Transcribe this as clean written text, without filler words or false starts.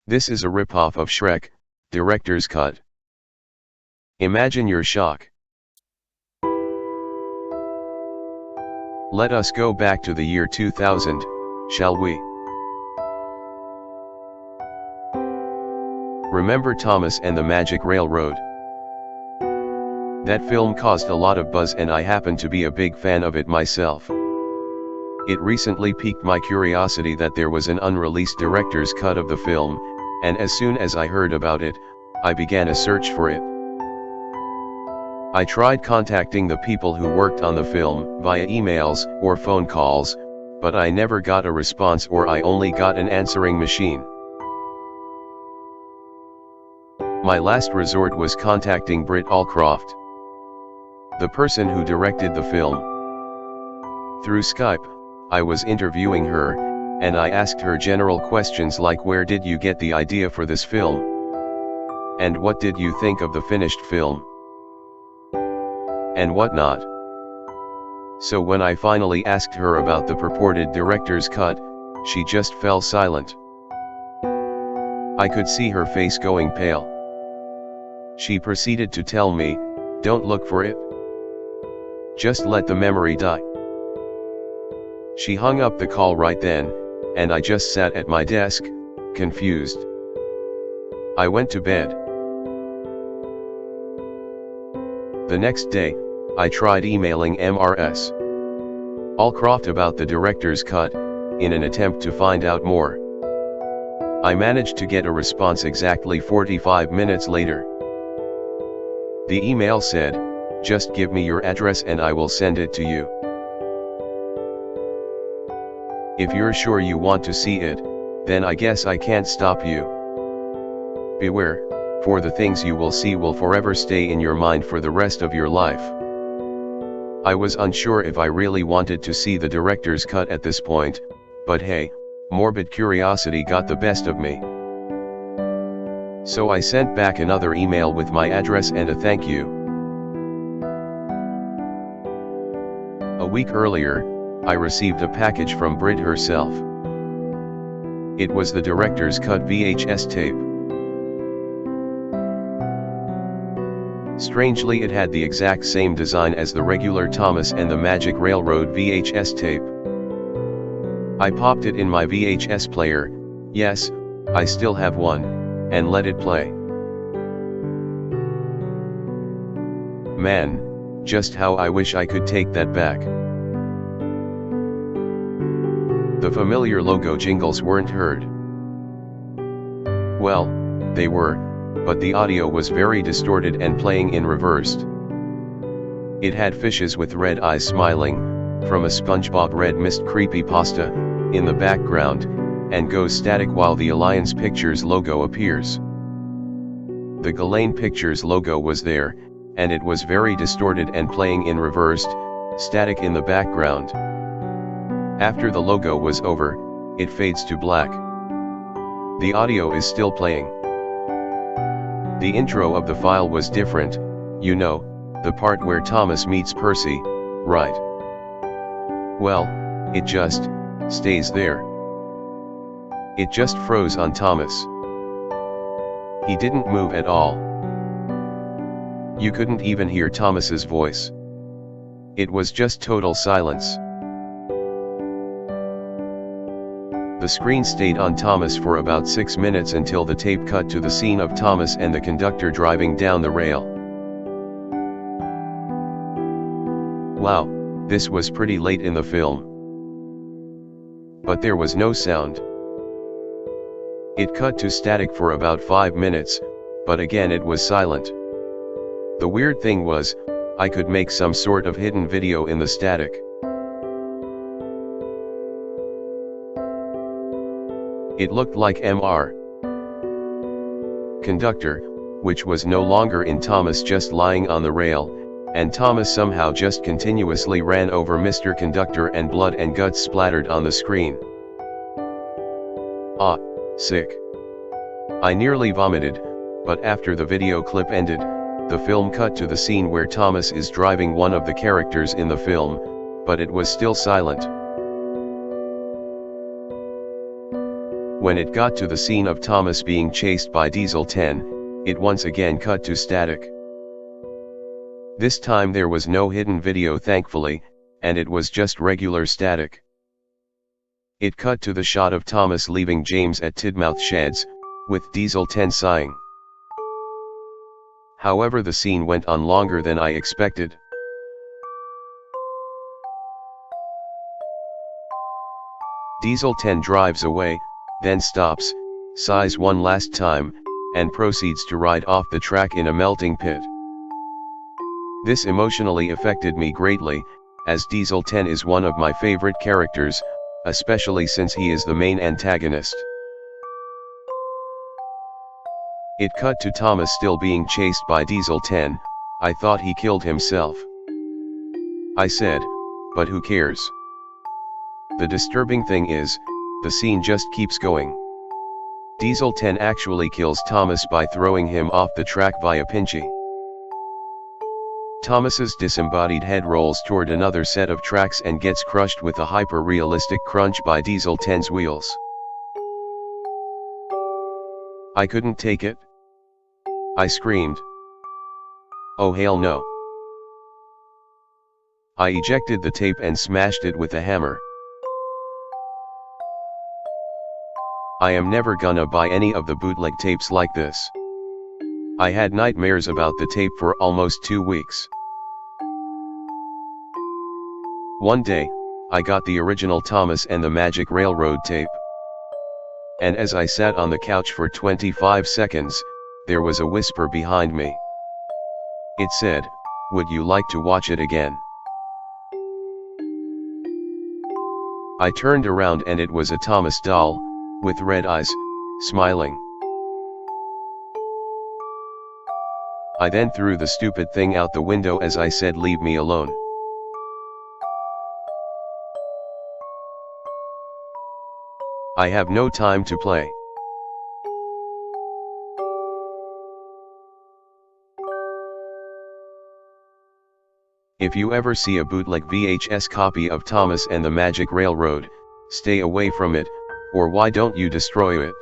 This is a ripoff of Shrek, director's cut. Imagine your shock. Let us go back to the year 2000, shall we? Remember Thomas and the Magic Railroad? That film caused a lot of buzz and I happen to be a big fan of it myself. It recently piqued my curiosity that there was an unreleased director's cut of the film, and as soon as I heard about it, I began a search for it. I tried contacting the people who worked on the film via emails or phone calls, but I never got a response, or I only got an answering machine. My last resort was contacting Britt Allcroft, the person who directed the film. Through Skype, I was interviewing her, and I asked her general questions like, where did you get the idea for this film? And what did you think of the finished film? And whatnot. So when I finally asked her about the purported director's cut, she just fell silent. I could see her face going pale. She proceeded to tell me, "Don't look for it. Just let the memory die." She hung up the call right then, and I just sat at my desk, confused. I went to bed. The next day, I tried emailing Mrs. Allcroft about the director's cut, in an attempt to find out more. I managed to get a response exactly 45 minutes later. The email said, "Just give me your address and I will send it to you. If you're sure you want to see it, then I guess I can't stop you. Beware, for the things you will see will forever stay in your mind for the rest of your life." I was unsure if I really wanted to see the director's cut at this point, but hey, morbid curiosity got the best of me. So I sent back another email with my address and a thank you. A week earlier, I received a package from Britt herself. It was the director's cut VHS tape. Strangely, it had the exact same design as the regular Thomas and the Magic Railroad VHS tape. I popped it in my VHS player, yes, I still have one, and let it play. Man, just how I wish I could take that back. The familiar logo jingles weren't heard. Well, they were, but the audio was very distorted and playing in reversed. It had fishes with red eyes smiling, from a SpongeBob Red Mist creepypasta, in the background, and goes static while the Alliance Pictures logo appears. The Ghislaine Pictures logo was there, and it was very distorted and playing in reversed, static in the background. After the logo was over, it fades to black. The audio is still playing. The intro of the file was different, you know, the part where Thomas meets Percy, right? Well, it just stays there. It just froze on Thomas. He didn't move at all. You couldn't even hear Thomas's voice. It was just total silence. The screen stayed on Thomas for about 6 minutes until the tape cut to the scene of Thomas and the conductor driving down the rail. Wow, this was pretty late in the film. But there was no sound. It cut to static for about 5 minutes, but again it was silent. The weird thing was, I could make some sort of hidden video in the static. It looked like Mr. Conductor, which was no longer in Thomas, just lying on the rail, and Thomas somehow just continuously ran over Mr. Conductor and blood and guts splattered on the screen. Ah, sick. I nearly vomited, but after the video clip ended, the film cut to the scene where Thomas is driving one of the characters in the film, but it was still silent. When it got to the scene of Thomas being chased by Diesel 10, it once again cut to static. This time there was no hidden video thankfully, and it was just regular static. It cut to the shot of Thomas leaving James at Tidmouth Sheds, with Diesel 10 sighing. However, the scene went on longer than I expected. Diesel 10 drives away, then stops, sighs one last time, and proceeds to ride off the track in a melting pit. This emotionally affected me greatly, as Diesel 10 is one of my favorite characters, especially since he is the main antagonist. It cut to Thomas still being chased by Diesel 10. I thought he killed himself. I said, but who cares? The disturbing thing is, the scene just keeps going. Diesel 10 actually kills Thomas by throwing him off the track via Pinchy. Thomas's disembodied head rolls toward another set of tracks and gets crushed with a hyper-realistic crunch by Diesel 10's wheels. I couldn't take it. I screamed. Oh hell no. I ejected the tape and smashed it with a hammer. I am never gonna buy any of the bootleg tapes like this. I had nightmares about the tape for almost 2 weeks. One day, I got the original Thomas and the Magic Railroad tape. And as I sat on the couch for 25 seconds, there was a whisper behind me. It said, "Would you like to watch it again?" I turned around and it was a Thomas doll, with red eyes, smiling. I then threw the stupid thing out the window as I said, "Leave me alone." I have no time to play. If you ever see a bootleg VHS copy of Thomas and the Magic Railroad, stay away from it, or why don't you destroy it?